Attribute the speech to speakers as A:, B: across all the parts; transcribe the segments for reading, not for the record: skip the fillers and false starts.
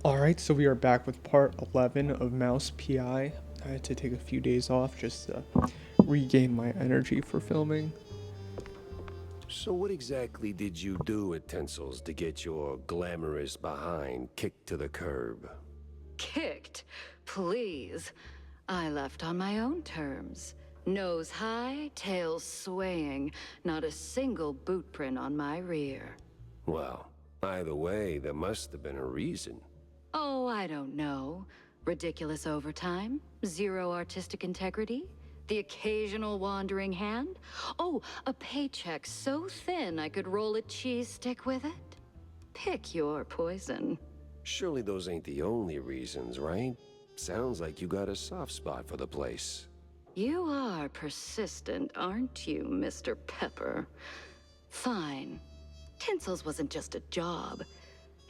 A: Alright, so we are back with part 11 of Mouse PI. I had to take a few days off just to regain my energy for filming.
B: So what exactly did you do at Tensel's to get your glamorous behind kicked to the curb?
C: Kicked? Please. I left on my own terms. Nose high, tail swaying, not a single boot print on my rear.
B: Well, either way, there must have been a reason.
C: Oh, I don't know. Ridiculous overtime? Zero artistic integrity? The occasional wandering hand? Oh, a paycheck so thin I could roll a cheese stick with it? Pick your poison.
B: Surely those ain't the only reasons, right? Sounds like you got a soft spot for the place.
C: You are persistent, aren't you, Mr. Pepper? Fine. Tinsel's wasn't just a job.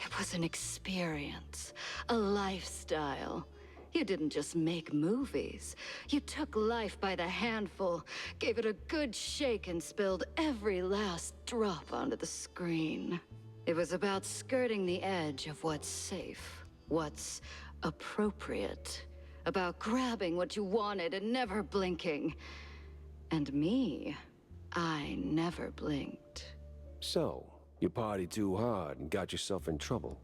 C: It was an experience, a lifestyle. You didn't just make movies. You took life by the handful, gave it a good shake, and spilled every last drop onto the screen. It was about skirting the edge of what's safe, what's appropriate, about grabbing what you wanted and never blinking. And me, I never blinked.
B: So, you partied too hard and got yourself in trouble.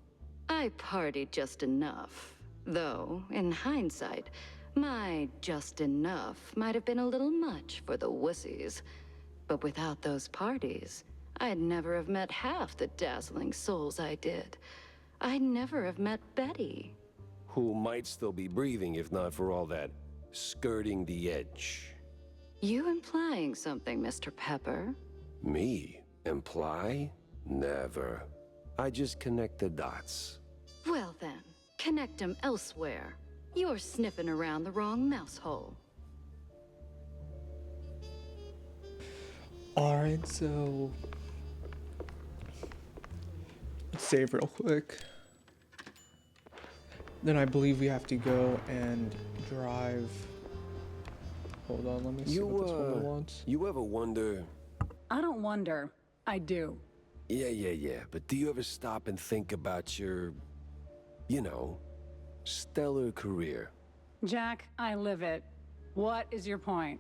C: I partied just enough. Though, in hindsight, my just enough might have been a little much for the wussies. But without those parties, I'd never have met half the dazzling souls I did. I'd never have met Betty.
B: Who might still be breathing if not for all that skirting the edge.
C: You implying something, Mr. Pepper?
B: Me? Imply? Never. I just connect the dots.
C: Well then, connect 'em elsewhere. You're sniffing around the wrong mouse hole.
A: Alright, so let's save real quick. Then I believe we have to go and drive. Hold on, let me see what this woman wants.
B: You ever wonder...
D: I don't wonder. I do.
B: Yeah. But do you ever stop and think about your, you know, stellar career?
D: Jack, I live it. What is your point?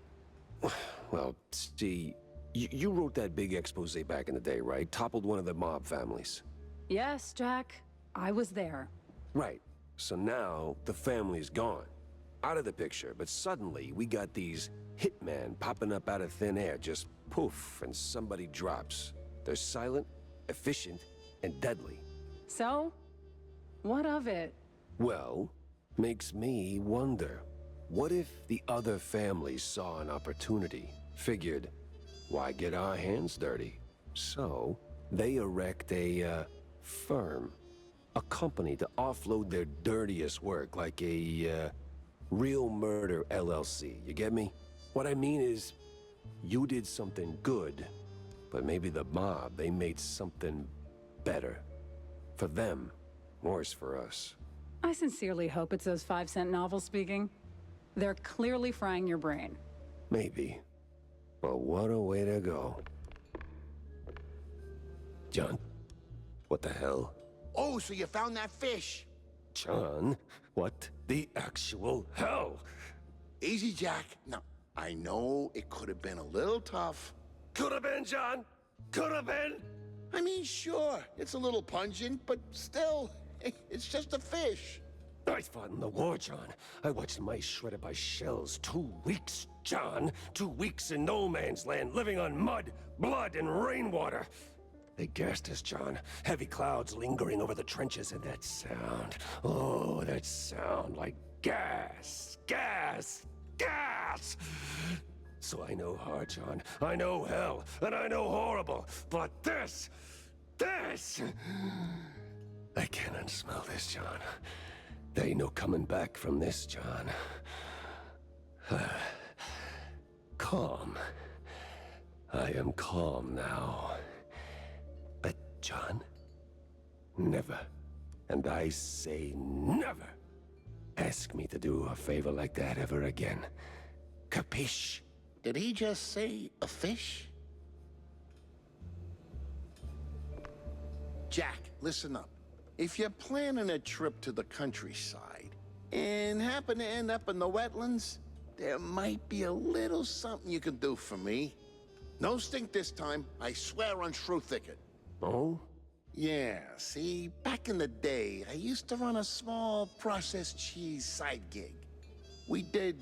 B: Well, see, you wrote that big expose back in the day, right? Toppled one of the mob families.
D: Yes, Jack. I was there.
B: Right. So now the family's gone. Out of the picture, but suddenly we got these hitmen popping up out of thin air, just poof, and somebody drops. They're silent, efficient, and deadly.
D: So? What of it?
B: Well, makes me wonder. What if the other families saw an opportunity, figured, why get our hands dirty? So, they erect a, firm. A company to offload their dirtiest work, like a, Real Murder LLC. You get me? What I mean is, you did something good, but maybe the mob, they made something better. For them, worse for us.
D: I sincerely hope it's those 5-cent novels speaking. They're clearly frying your brain.
B: Maybe. But what a way to go. John? What the hell?
E: Oh, so you found that fish?
B: John? What the actual hell?
E: Easy, Jack. Now, I know it could have been a little tough.
B: Could have been, John. Could have been.
E: I mean, sure, it's a little pungent, but still, it's just a fish.
B: I fought in the war, John. I watched mice shredded by shells. 2 weeks, John. 2 weeks in no man's land, living on mud, blood, and rainwater. They gassed us, John. Heavy clouds lingering over the trenches, and that sound. Oh, that sound like gas. Gas. Gas! So I know hard, John. I know hell, and I know horrible. But this... I cannot smell this, John. There ain't no coming back from this, John. Calm. I am calm now. But, John, never, and I say never, ask me to do a favor like that ever again. Capiche?
E: Did he just say a fish? Jack, listen up. if you're planning a trip to the countryside and happen to end up in the wetlands, there might be a little something you can do for me. No stink this time, I swear on Shrew Thicket.
B: Oh?
E: Yeah, see, back in the day, I used to run a small processed cheese side gig. We did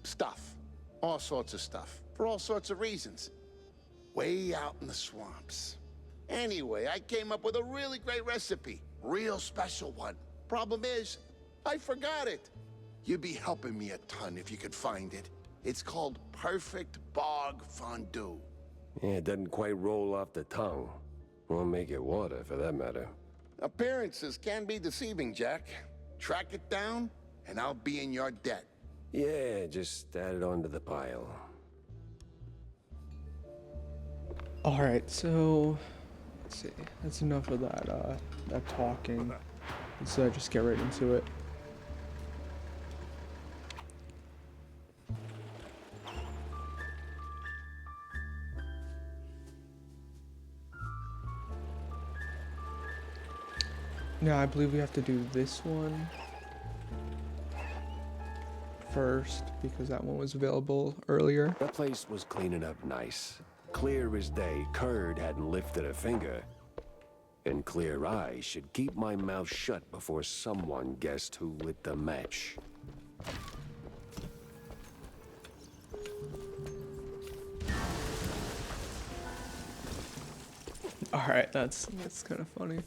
E: stuff, all sorts of stuff, for all sorts of reasons. Way out in the swamps. Anyway, I came up with a really great recipe. Real special one. Problem is, I forgot it. You'd be helping me a ton if you could find it. It's called Perfect Bog Fondue.
B: Yeah, it doesn't quite roll off the tongue. Or make it water, for that matter.
E: Appearances can be deceiving, Jack. Track it down, and I'll be in your debt.
B: Yeah, just add it onto the pile.
A: Alright, so let's see. That's enough of that talking. Let's just get right into it. Now I believe we have to do this one first because that one was available earlier.
B: The place was cleaning up nice. Clear as day, Curd hadn't lifted a finger. And clear eyes should keep my mouth shut before someone guessed who lit the match.
A: Alright, that's kind of funny.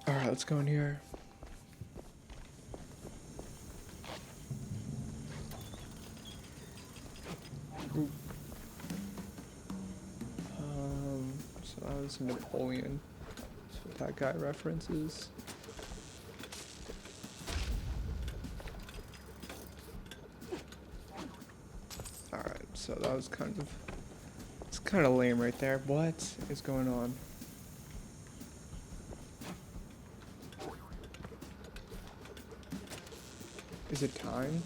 A: Alright, let's go in here. Ooh. So that was Napoleon. That's what that guy references. Alright, so that was it's kind of lame right there. What is going on? Is it timed?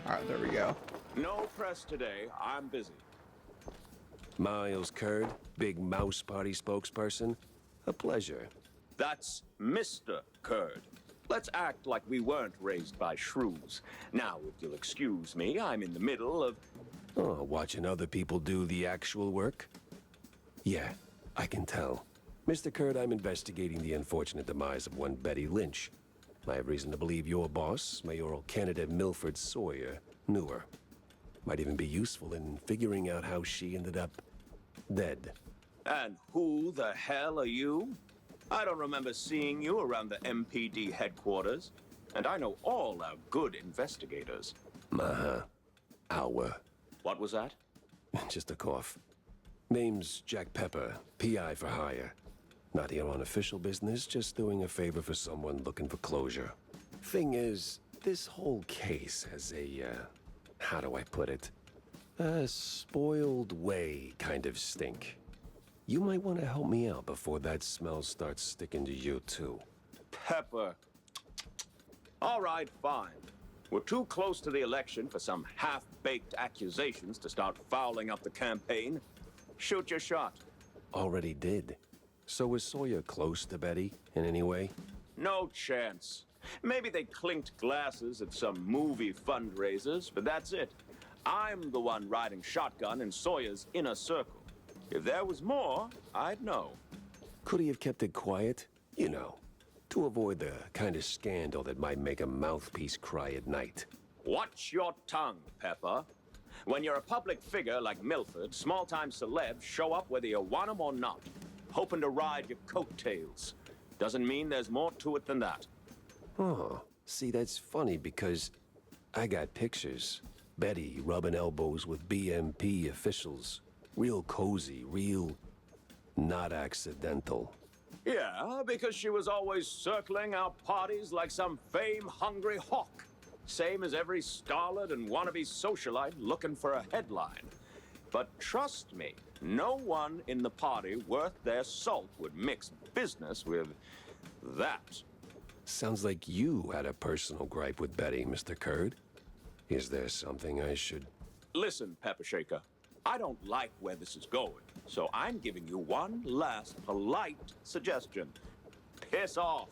A: Alright, there we go.
F: No press today. I'm busy.
B: Miles Curd, big mouse party spokesperson. A pleasure.
F: That's Mr. Curd. Let's act like we weren't raised by shrews. Now, if you'll excuse me, I'm in the middle of...
B: Oh, watching other people do the actual work? Yeah, I can tell. Mr. Curd, I'm investigating the unfortunate demise of one Betty Lynch. I have reason to believe your boss, mayoral candidate Milford Sawyer, knew her. Might even be useful in figuring out how she ended up dead.
F: And who the hell are you? I don't remember seeing you around the MPD headquarters. And I know all our good investigators.
B: Our.
F: What was that?
B: Just a cough. Name's Jack Pepper, PI for hire. Not here on official business, just doing a favor for someone looking for closure. Thing is, this whole case has a, how do I put it? A spoiled way kind of stink. You might want to help me out before that smell starts sticking to you too.
F: Pepper. All right, fine. We're too close to the election for some half-baked accusations to start fouling up the campaign. Shoot your shot.
B: Already did. So was Sawyer close to Betty in any way?
F: No chance. Maybe they clinked glasses at some movie fundraisers, but that's it. I'm the one riding shotgun in Sawyer's inner circle. If there was more, I'd know.
B: Could he have kept it quiet? You know, to avoid the kind of scandal that might make a mouthpiece cry at night.
F: Watch your tongue, Pepper. When you're a public figure like Milford, small-time celebs show up whether you want them or not, hoping to ride your coattails. Doesn't mean there's more to it than that.
B: Oh, see, that's funny because I got pictures. Betty rubbing elbows with BMP officials. Real cozy, real not accidental.
F: Yeah, because she was always circling our parties like some fame-hungry hawk. Same as every starlet and wannabe socialite looking for a headline. But trust me, no one in the party worth their salt would mix business with that.
B: Sounds like you had a personal gripe with Betty, Mr. Curd. Is there something I should...
F: Listen, Pepper Shaker, I don't like where this is going, so I'm giving you one last polite suggestion. Piss off.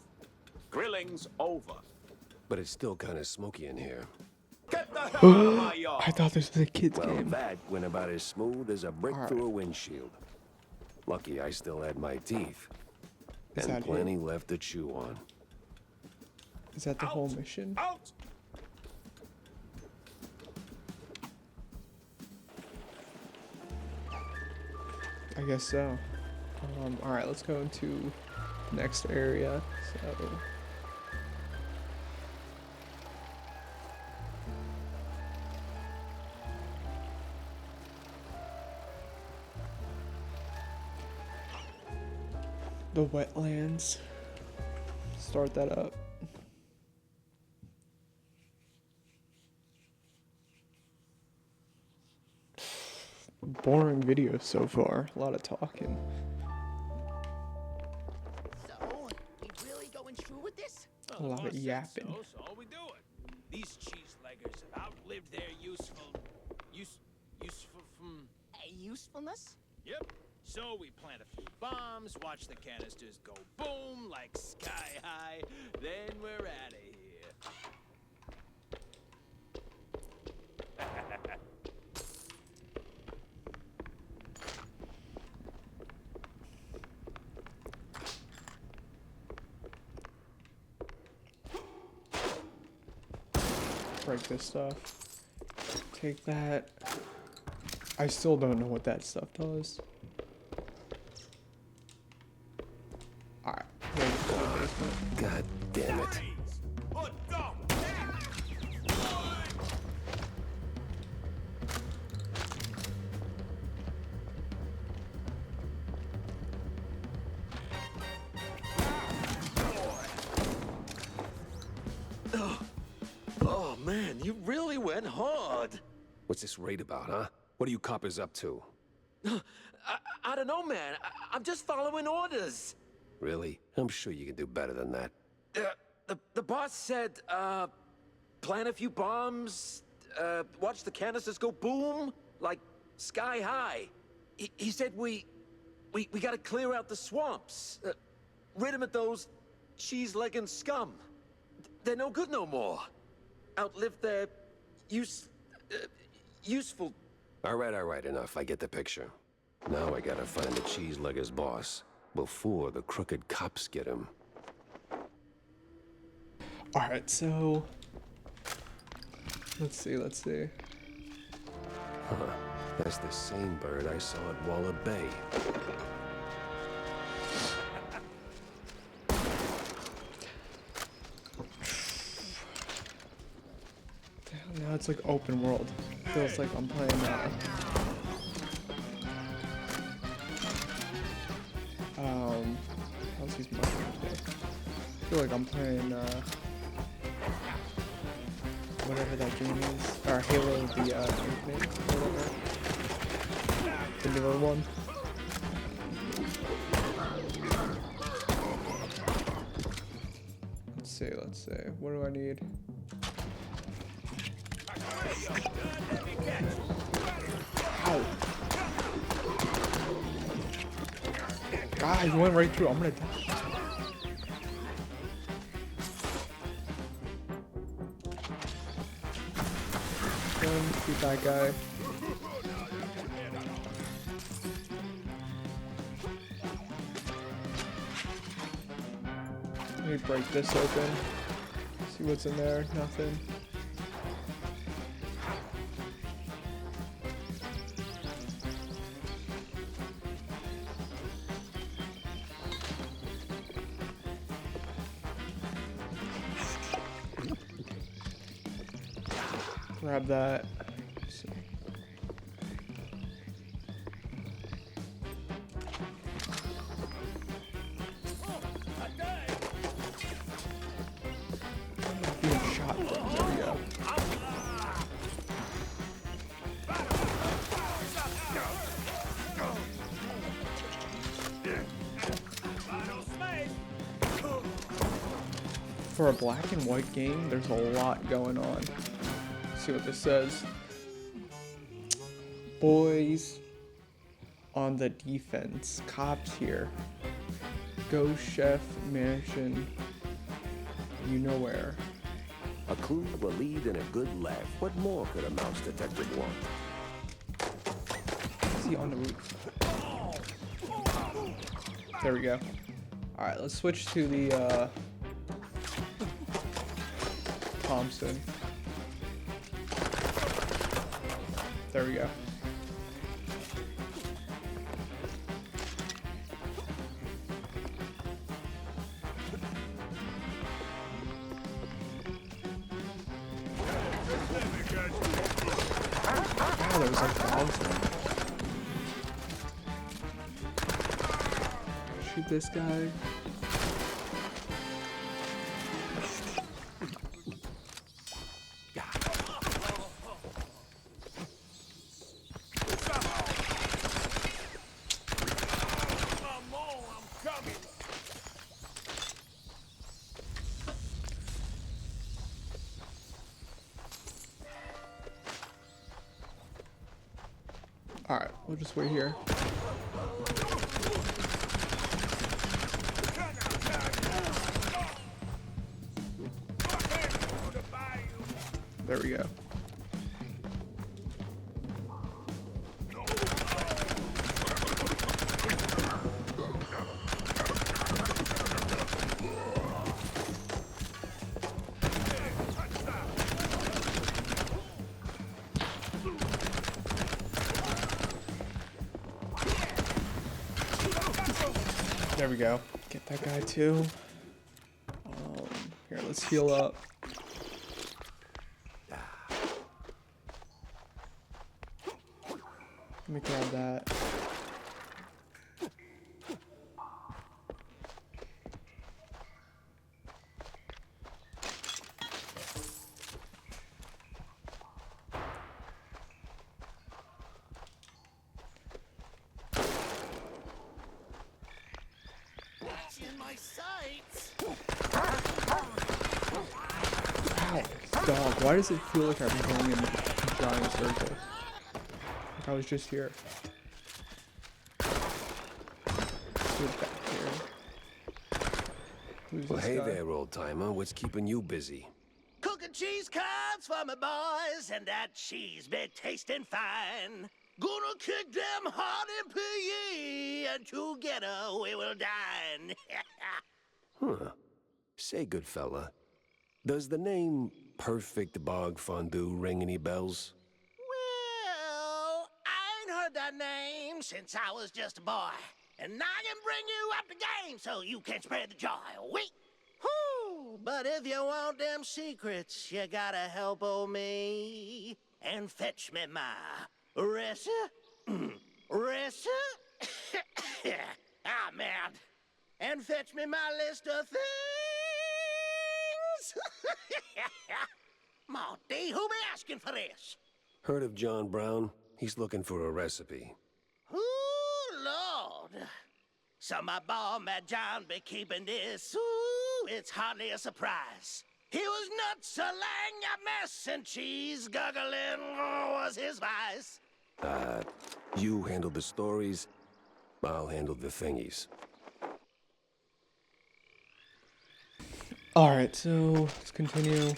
F: Grilling's over.
B: But it's still kind of smoky in here.
F: Get the hell out of my yard!
A: I thought this was a kid's
B: Well,
A: game.
B: that went about as smooth as a brick
A: Alright.
B: through a windshield. Lucky I still had my teeth.
A: Is
B: And
A: that
B: plenty left to chew on.
A: Is that the whole mission?
F: Out!
A: I guess so. Alright, let's go into the next area. So the wetlands. Start that up. Boring video so far. A lot of talking.
G: So, we really going through with this?
A: A lot of yapping.
H: So we do it. These cheese-leggers have outlived their useful
G: Usefulness?
H: Yep. So we plant a few bombs, watch the canisters go boom like sky high, then we're out of here.
A: Break this stuff. Take that. I still don't know what that stuff does. Alright. Ready to go to the basement.
B: God damn it.
I: Oh man, you really went hard.
B: What's this raid about, huh? What are you coppers up to?
I: I don't know, man. I'm just following orders.
B: Really? I'm sure you can do better than that.
I: The boss said, plant a few bombs, watch the canisters go boom, like sky high. He said we gotta clear out the swamps, rid 'em of those cheese-legging scum. They're no good no more. Outlived their useful.
B: All right, enough. I get the picture. Now I gotta find the cheese-legger's boss before the crooked cops get him.
A: Alright, so let's see.
B: Huh. That's the same bird I saw at Waller Bay.
A: Now it's like open world. Feels like I'm playing how's these mushrooms go? I feel like I'm playing whatever that game is. Or Halo the Infinite or whatever. The newer one. Let's see. What do I need? Ow. God, you went right through. I'm gonna die. Shoot that guy. Let me break this open. See what's in there. Nothing. Grab that. Let's see. For a black and white game, there's a lot going on. Let's see what this says. Boys on the defense. Cops here. Go chef mansion. You know where.
B: A clue, a lead, and a good laugh. What more could a mouse detective want?
A: Is he on the roof? There we go. Alright, let's switch to the Thompson. There we go. Oh, there was like dogs there. Shoot this guy. Alright, we'll just wait here. There we go. There we go. Get that guy too. Here, let's heal up. Let me grab that.
G: In my sights.
A: Ow, dog, why does it feel like I'm going in a giant circle? Like I was just here. Who's back here? Who's
B: Well,
A: this
B: hey
A: guy?
B: there, old-timer. What's keeping you busy?
G: Cooking cheese curds for my boys, and that cheese be tasting fine. Gonna kick them hard and PE, and together we will dine.
B: Huh. Say, good fella, does the name Perfect Bog Fondue ring any bells?
G: Well, I ain't heard that name since I was just a boy. And I can bring you up the game so you can spread the joy. Wait. Whew. But if you want them secrets, you gotta help old me and fetch me my ah, man. And fetch me my list of things. Monty, who be asking for this?
B: Heard of John Brown? He's looking for a recipe.
G: Ooh, Lord. So my boy, Mad John, be keeping this. Ooh, it's hardly a surprise. He was nuts, a lang a mess, and cheese guggling was his vice.
B: You handle the stories, I'll handle the thingies.
A: Alright, so let's continue.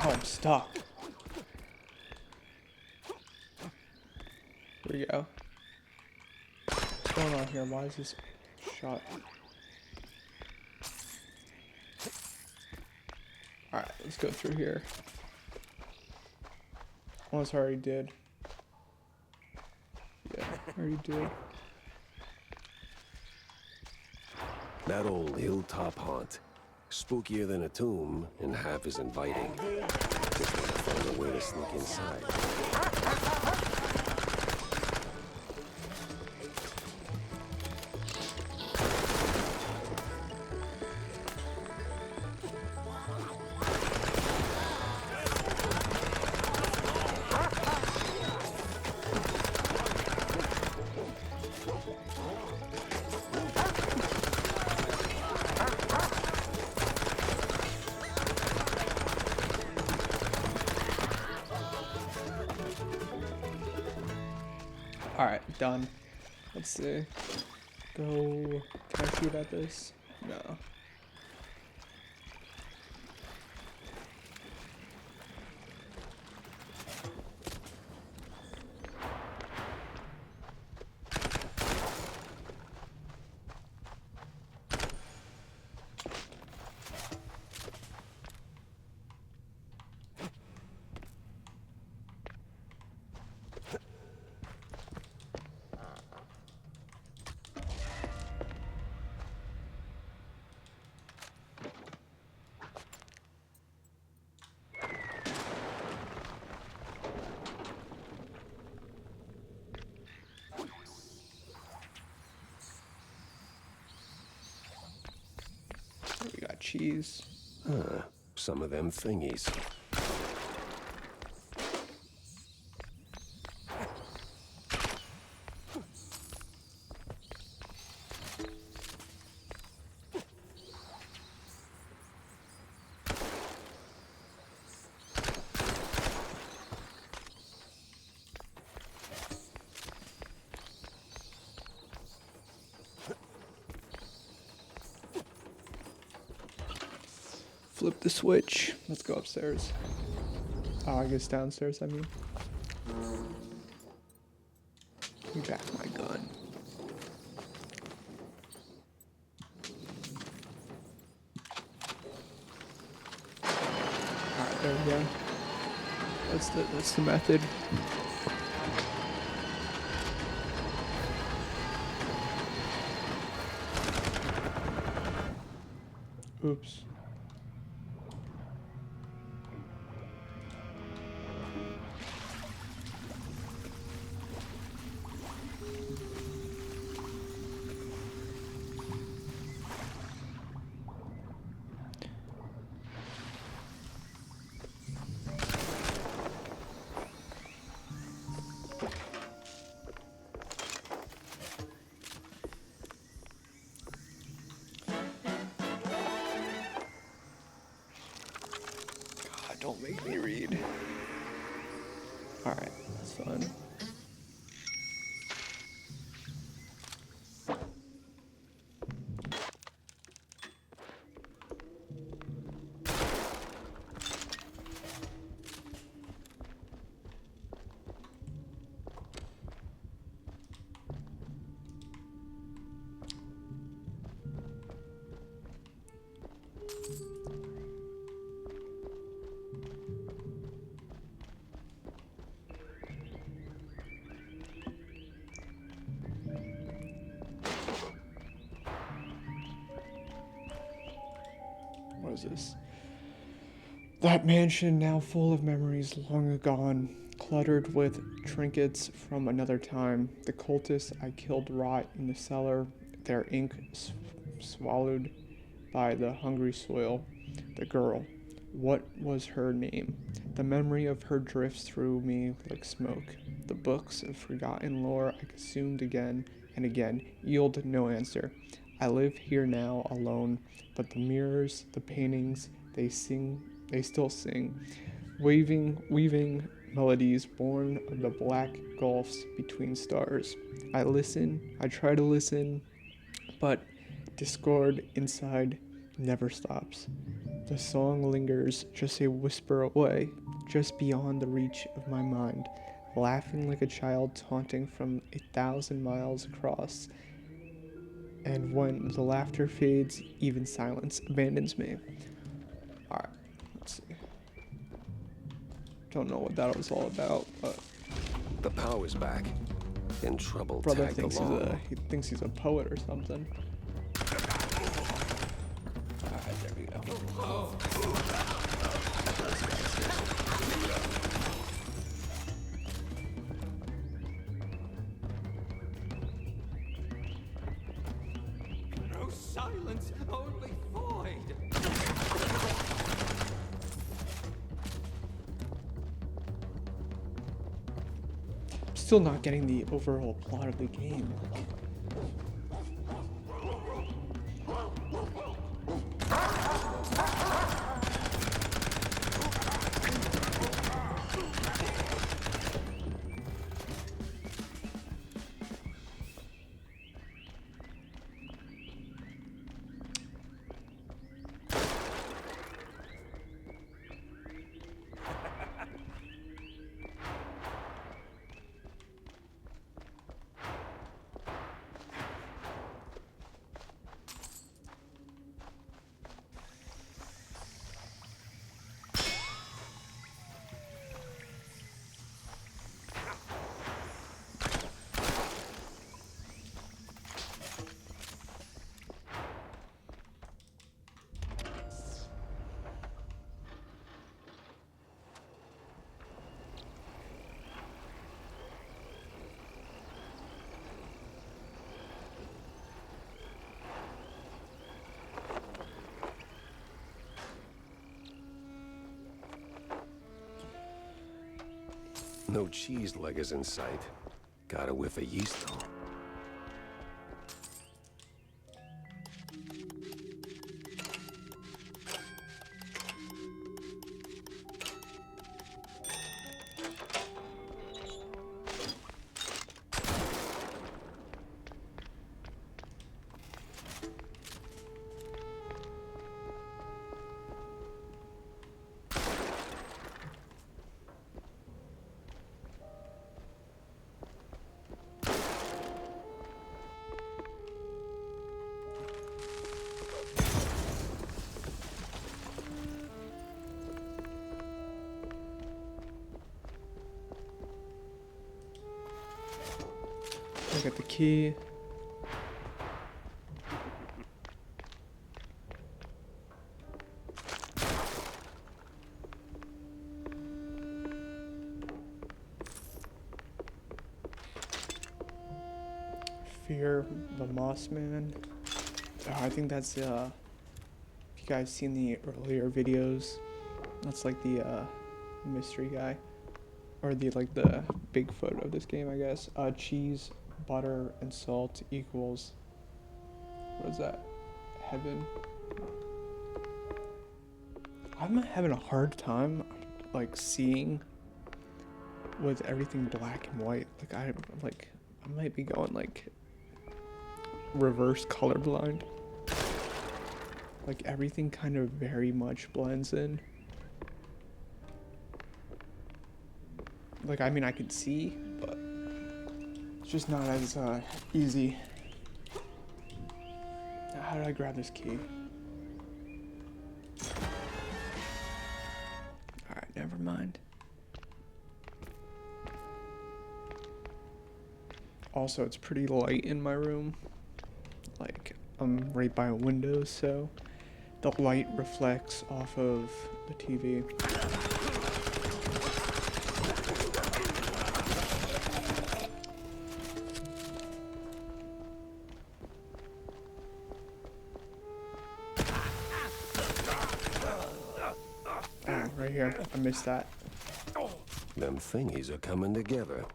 A: Oh, I'm stuck. There we go. What's going on here? Why is this shot? Alright, let's go through here. Unless I already did. Yeah, I already did.
B: That old hilltop haunt. Spookier than a tomb, and half as inviting. Just want to find a way to sneak inside.
A: Alright, done. Let's see. Go. Can I shoot at this? No. We got cheese.
B: Some of them thingies.
A: Flip the switch. Let's go upstairs. Oh, I guess downstairs, I mean. Give me back my gun. Alright, there we go. That's the method. Oops. Don't make me read. Alright, that's fine. What is this? That mansion now full of memories long gone, cluttered with trinkets from another time. The cultists I killed rot in the cellar, their ink swallowed by the hungry soil. The girl, what was her name? The memory of her drifts through me like smoke. The books of forgotten lore I consumed again and again yield no answer. I live here now alone, but the mirrors, the paintings, they still sing, weaving melodies born of the black gulfs between stars. I try to listen, but discord inside never stops. The song lingers just a whisper away, just beyond the reach of my mind, laughing like a child taunting from 1,000 miles across. And when the laughter fades, even silence abandons me. Alright, let's see. Don't know what that was all about, but
B: The power's back. In trouble,
A: brother
B: tagged
A: thinks
B: along.
A: he thinks he's a poet or something. Alright, there we go.
I: No silence, only void.
A: Still not getting the overall plot of the game.
B: No cheese leggers in sight. Got a whiff of yeast though.
A: I got the key. Fear the Moss Man. I think that's if you guys seen the earlier videos, that's like the mystery guy, or the the Bigfoot of this game, I guess. Cheese, butter, and salt equals, what is that? Heaven. I'm having a hard time like seeing with everything black and white. I might be going like reverse colorblind. Like everything kind of very much blends in. Like, I mean, I can see, but it's just not as easy. How did I grab this key? Alright, never mind. Also, it's pretty light in my room. Like, I'm right by a window, so the light reflects off of the TV. Ah, right here. I missed that.
B: Them thingies are coming together.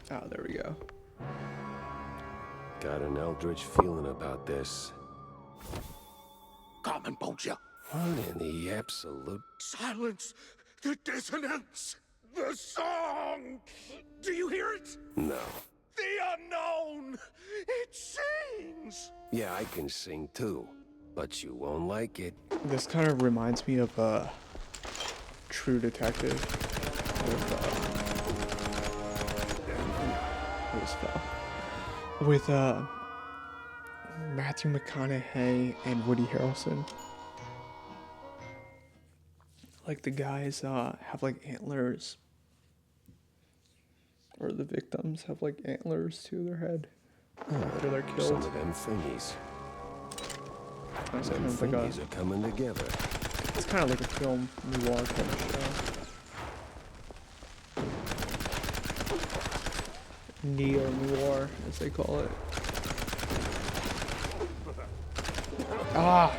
A: Oh, there we go.
B: Got an eldritch feeling about this.
E: Carmen Poacher.
B: What in the absolute...
E: Silence the dissonance. The song. Do you hear it?
B: No.
E: The unknown. It sings.
B: Yeah, I can sing too, but you won't like it.
A: This kind of reminds me of True Detective with Matthew McConaughey and Woody Harrelson. Like the guys have like antlers, or the victims have like antlers to their head after they're
B: Some
A: killed.
B: of them thingies.
A: That's
B: Them
A: kind of like a,
B: thingies are coming together.
A: it's kind of like a film noir kind of show. Neo-noir, as they call it. Ah!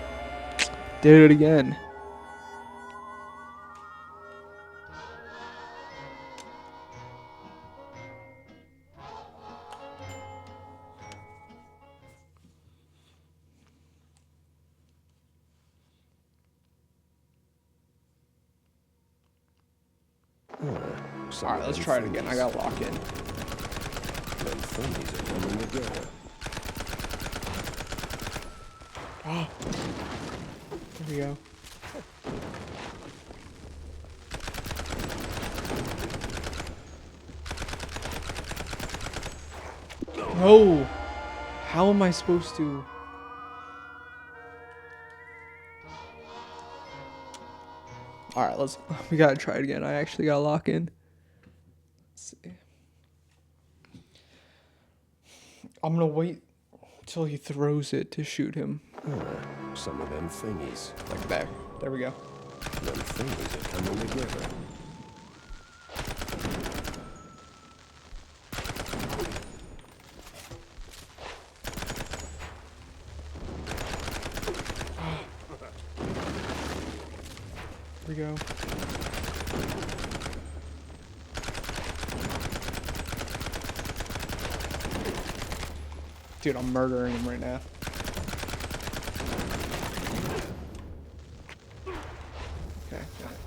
A: Did it again. Alright, let's try it again. I gotta lock in.
B: Them thingies are coming together.
A: Ah! There we go. No! How am I supposed to... Alright, we gotta try it again. I actually gotta lock in. Let's see. I'm gonna wait till he throws it to shoot him.
B: Some of them thingies.
A: Like there. There we go.
B: Them thingies are coming together.
A: Here we go. Dude, I'm murdering him right now. Okay, got it.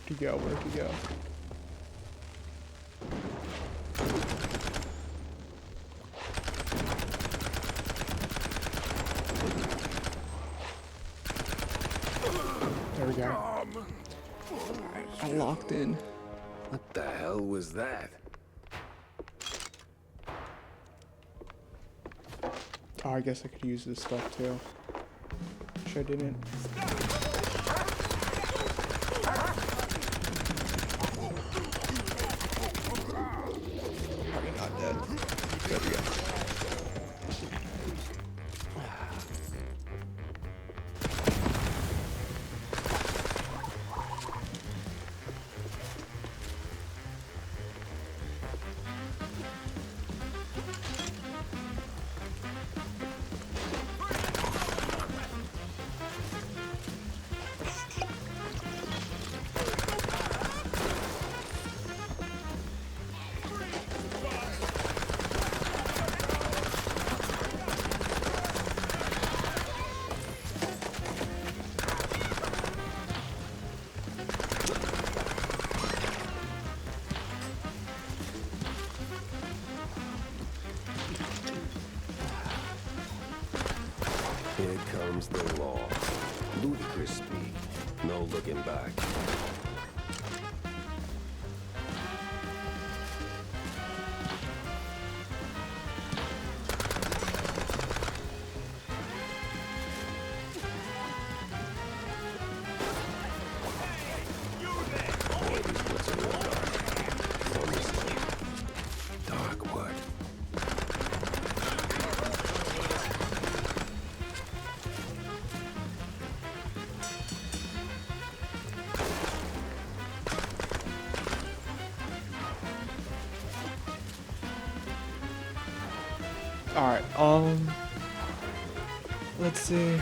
A: Where'd he go? Where'd he go? There we go. Alright, I locked in.
B: What the hell was that?
A: Oh, I guess I could use this stuff too. Wish I didn't. Probably not dead. There we go.
B: Here comes the law. Ludicrous speed. No looking back. Boy, these woods are real dark. Honestly. Dark wood.
A: Alright, let's see.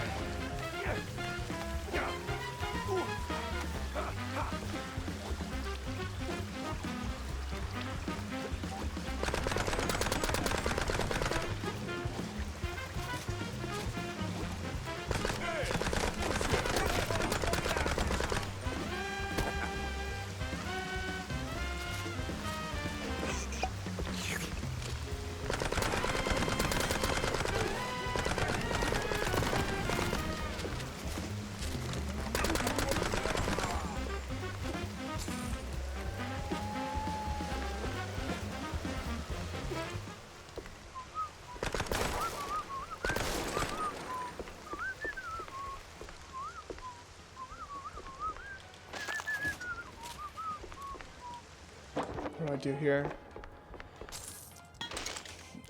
A: What do I do here?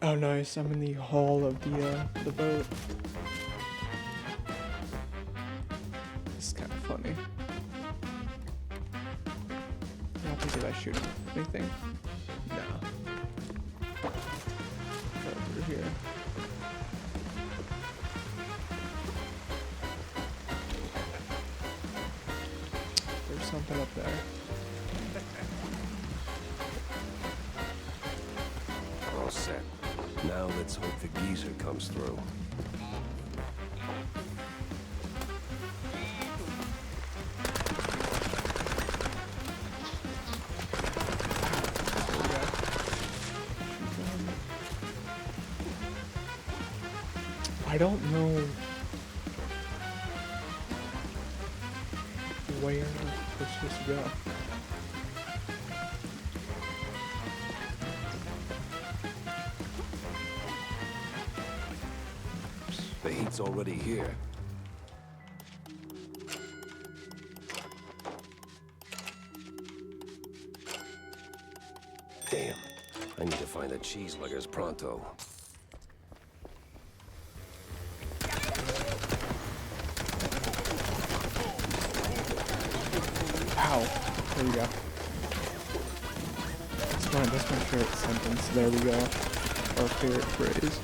A: Oh, nice. I'm in the hull of the boat. This is kind of funny. I don't think did I shoot anything? No. Go over here. There's something up there.
B: All set. Now let's hope the geezer comes through.
A: I don't know where we're supposed to go.
B: The heat's already here. Damn. I need to find the cheeseluggers pronto.
A: Ow. There we go. That's my favorite sentence. There we go. Our favorite phrase.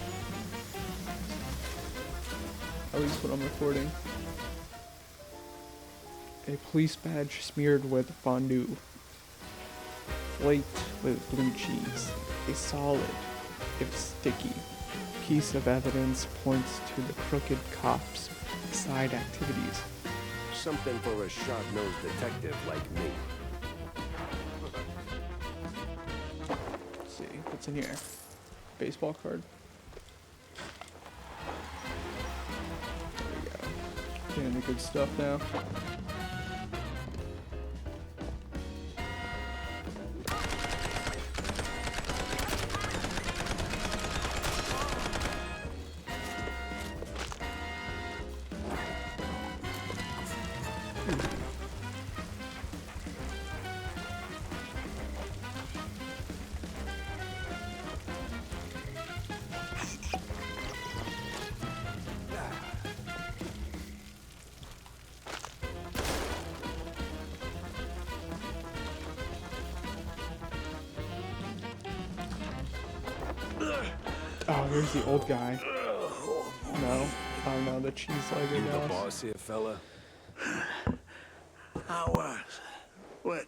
A: At least when I'm recording. A police badge smeared with fondue. Flaked with blue cheese. A solid, if sticky, piece of evidence points to the crooked cop's side activities.
B: Something for a sharp-nosed detective like me.
A: Let's see, what's in here? Baseball card. There we go. Getting the good stuff now. Oh, there's the old guy. No. Oh no, the cheese-legged
B: You the
A: boss.
B: boss here, fella?
E: I was. What?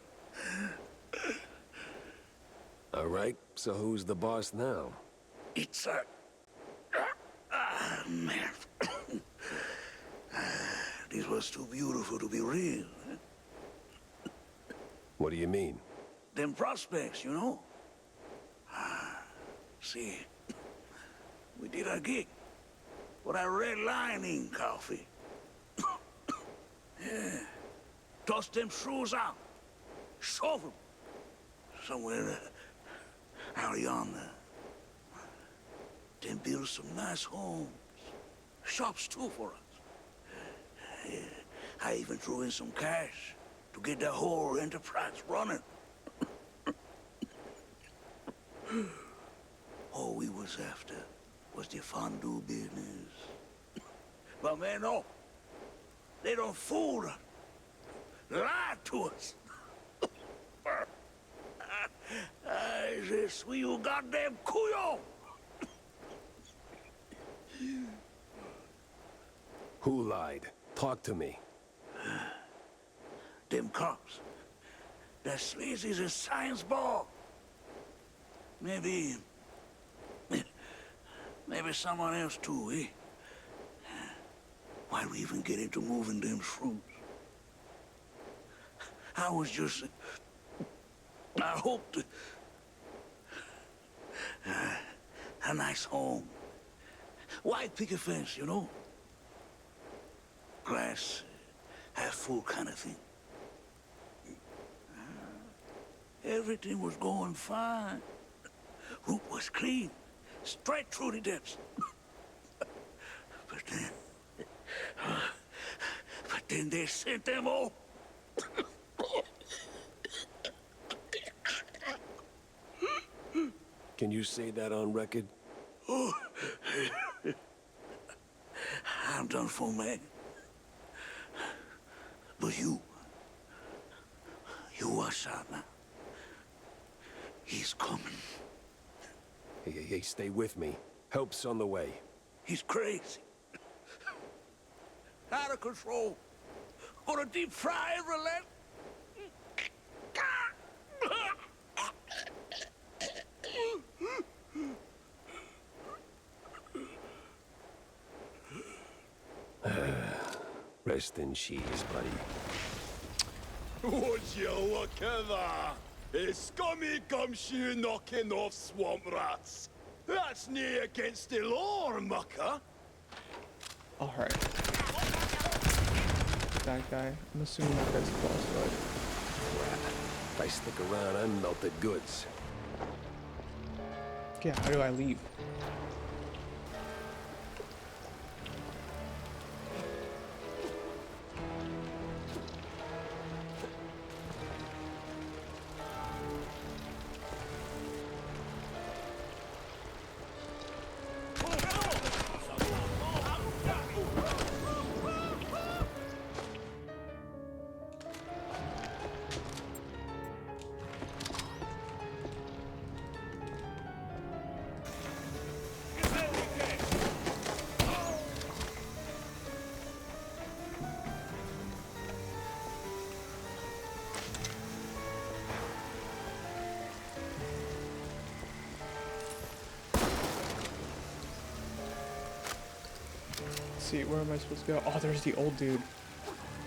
B: All right, so who's the boss now?
E: It's man. This was too beautiful to be real.
B: What do you mean?
E: Them prospects, you know? See, we did our gig for that red lining coffee. Yeah. Toss them shrews out. Shove them. Somewhere out yonder. Then build some nice homes. Shops too for us. Yeah. I even threw in some cash to get the whole enterprise running. All we was after was the fondue business. But man, no. They don't fool us. Lie to us. Je suis un goddamn couillon.
B: Who lied? Talk to me.
E: Them cops. That sleazy's a science ball. Maybe someone else too, eh? Why'd we even get into moving them shrews? I was just... I hoped... a nice home. White picket fence, you know? Glass half full kind of thing. Everything was going fine. Route was clean. Straight through the depths. But then they sent them all.
B: Can you say that on record?
E: Oh, I'm done for, man. But you watch out now. He's coming.
B: Hey, stay with me. Help's on the way.
E: He's crazy. Out of control. Gonna deep fry every leg.
B: Rest in cheese, buddy.
J: Would you look at that? A scummy gumshoe knocking off swamp rats. That's nae against the law, mucker.
A: Alright. That guy. I'm assuming that guy's a boss fight.
B: If I stick around, I'm melted goods.
A: Yeah, how do I leave? see, where am I supposed to go? Oh, there's the old dude.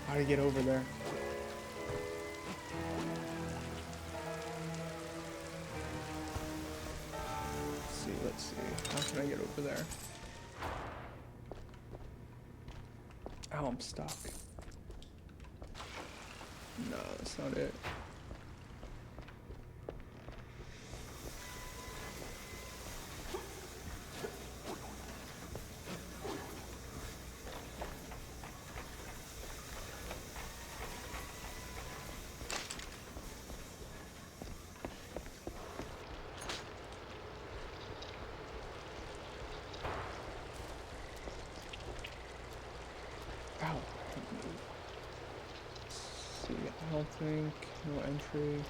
A: How do you get over there? Let's see. How can I get over there? Oh, I'm stuck. No, that's not it. I don't think, no entry.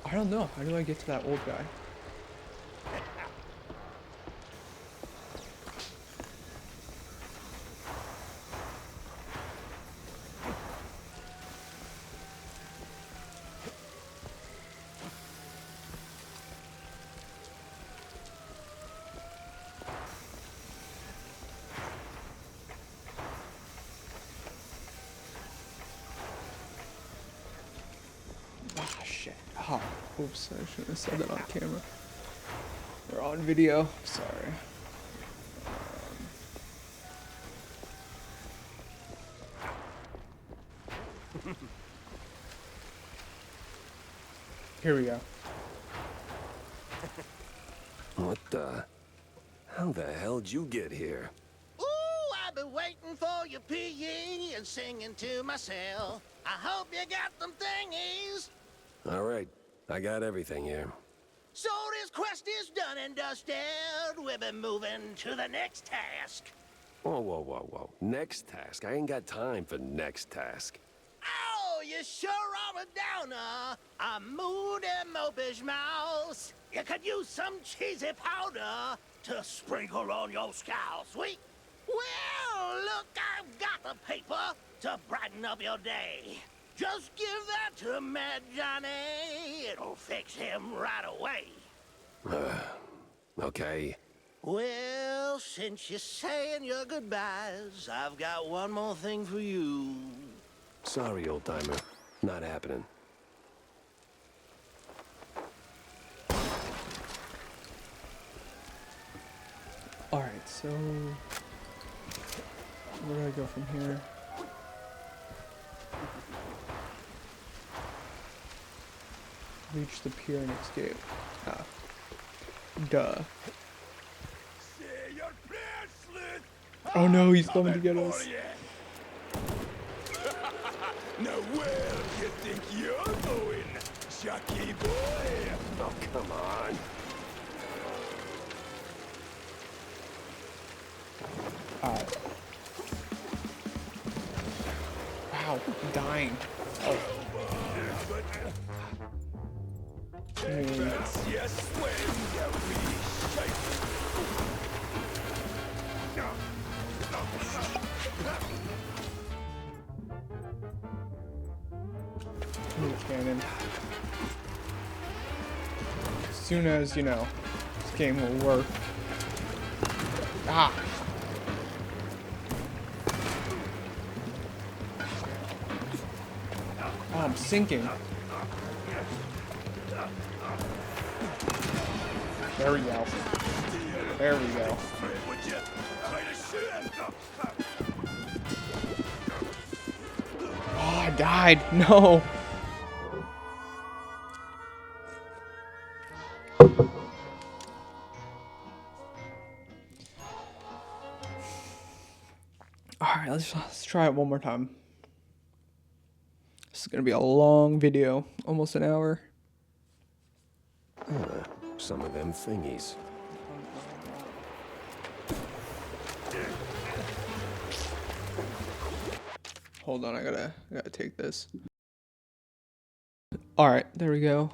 A: I don't know, how do I get to that old guy? Ah, shit. Oh, oops, I shouldn't have said that on camera. We're on video, sorry. Here we go.
B: What the? How the hell'd you get here?
G: Ooh, I've been waiting for your PE and singing to myself. I hope you got them thingies.
B: All right, I got everything here.
G: So this quest is done and dusted. We've been moving to the next task.
B: Whoa, whoa, whoa, whoa. Next task? I ain't got time for next task.
G: Oh, you sure are a downer. A moody, mopish mouse. You could use some cheesy powder to sprinkle on your scowl, sweet. Well, look, I've got the paper to brighten up your day. Just give that to Mad Johnny. It'll fix him right away.
B: Okay.
G: Well, since you're saying your goodbyes, I've got one more thing for you.
B: Sorry, old-timer. Not happening.
A: Alright, so... where do I go from here? Reach the pier and escape. Ah. Duh. Oh no, he's coming to get us.
J: Now where do you think you're going, Chucky boy?
B: Oh, come on.
A: Alright. Wow, I'm dying. Oh.
J: Yes, when we
A: Cannon. As soon as, you know, this game will work. Ah! Oh, I'm sinking. There we go. There we go. Oh, I died. No. Alright, let's try it one more time. This is gonna be a long video, almost an hour.
B: Some of them thingies.
A: Hold on, I gotta take this. Alright, there we go.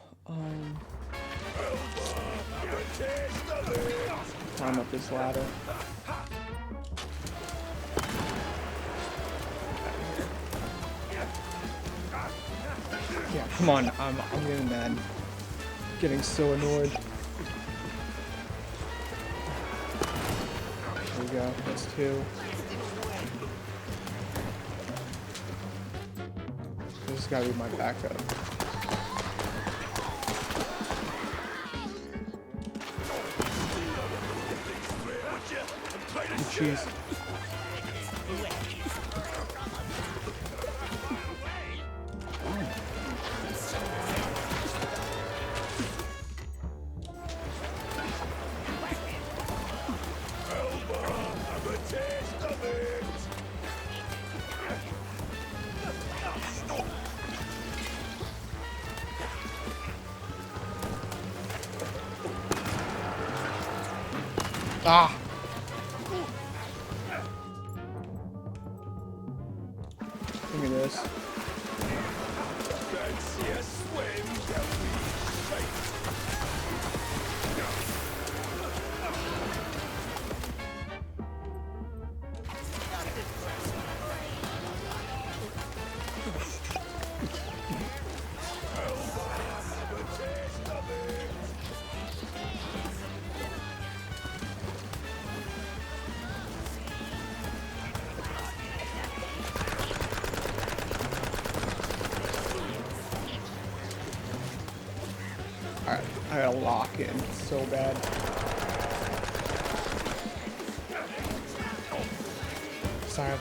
A: Climb up this ladder. Yeah, come on, I'm getting mad. Getting so annoyed. There we go. onions too. This has gotta be my backup. The cheese. Ah! Give me this. Alright, I gotta lock in so bad. Sorry.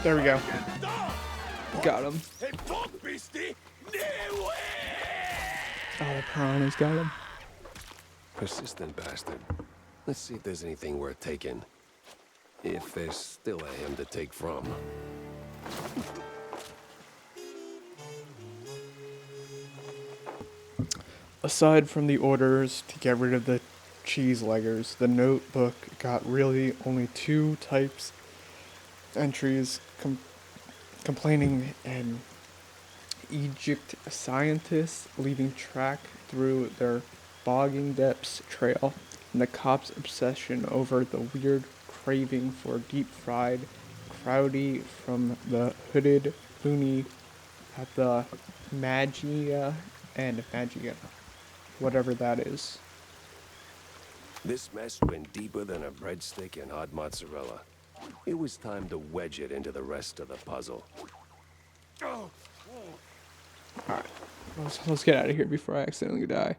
A: There we go. Got him. Oh, the piranhas got him.
B: Persistent bastard. Let's see if there's anything worth taking. If there's still a him to take from.
A: Aside from the orders to get rid of the cheese leggers, the notebook got really only two types entries: complaining and Egypt scientists leaving track through their bogging depths trail, and the cops' obsession over the weird craving for deep-fried crowdy from the hooded loony at the Magia and Magia, whatever that is.
B: This mess went deeper than a breadstick and hot mozzarella. It was time to wedge it into the rest of the puzzle.
A: Alright, let's get out of here before I accidentally die.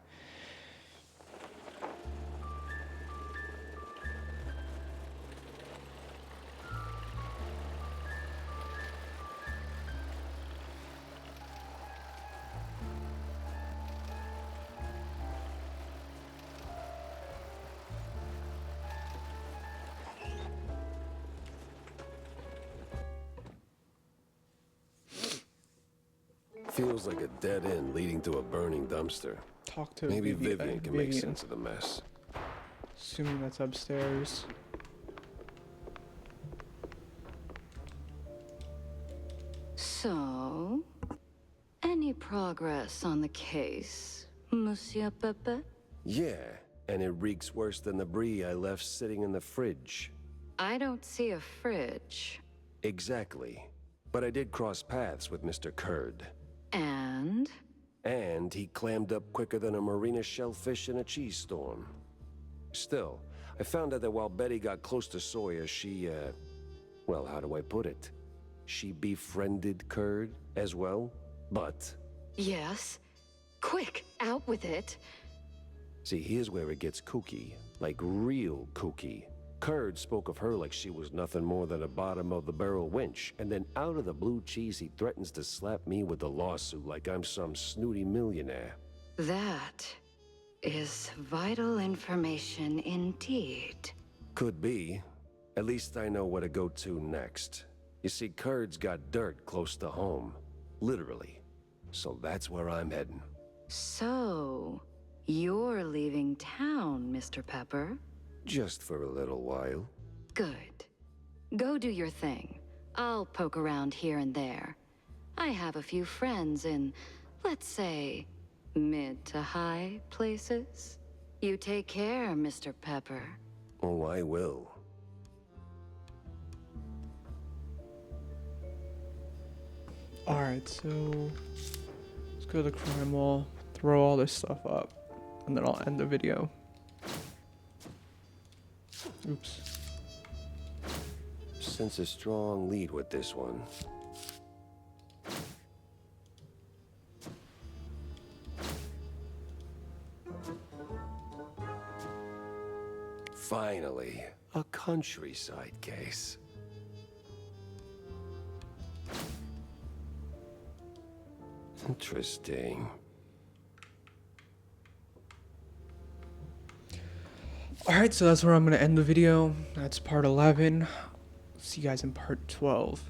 B: Feels like a dead end leading to a burning dumpster.
A: Talk to
B: Maybe Vivian can make
A: Vivian.
B: sense of the mess.
A: Assuming that's upstairs.
C: So, any progress on the case, Monsieur Pepe?
B: Yeah, and it reeks worse than the brie I left sitting in the fridge.
C: I don't see a fridge.
B: Exactly. But I did cross paths with Mr. Curd.
C: And?
B: And he clammed up quicker than a marina shellfish in a cheese storm. Still, I found out that while Betty got close to Sawyer, she, well, how do I put it? She befriended Curd as well, but...
C: Yes. Quick, out with it.
B: See, here's where it gets kooky. Like real kooky. Curd spoke of her like she was nothing more than a bottom-of-the-barrel wench, and then out of the blue cheese he threatens to slap me with a lawsuit like I'm some snooty millionaire.
C: That is vital information indeed.
B: Could be. At least I know where to go to next. You see, Curd's got dirt close to home. Literally. So that's where I'm heading.
C: So, you're leaving town, Mr. Pepper?
B: Just for a little while.
C: Good. Go do your thing. I'll poke around here and there. I have a few friends in, let's say, mid to high places. You take care, Mr. Pepper.
B: Oh, I will.
A: Alright, so let's go to the crime wall, throw all this stuff up, and then I'll end the video. Oops.
B: Sense a strong lead with this one. Finally, a countryside case. Interesting.
A: Alright, so that's where I'm going to end the video. That's part 11. See you guys in part 12.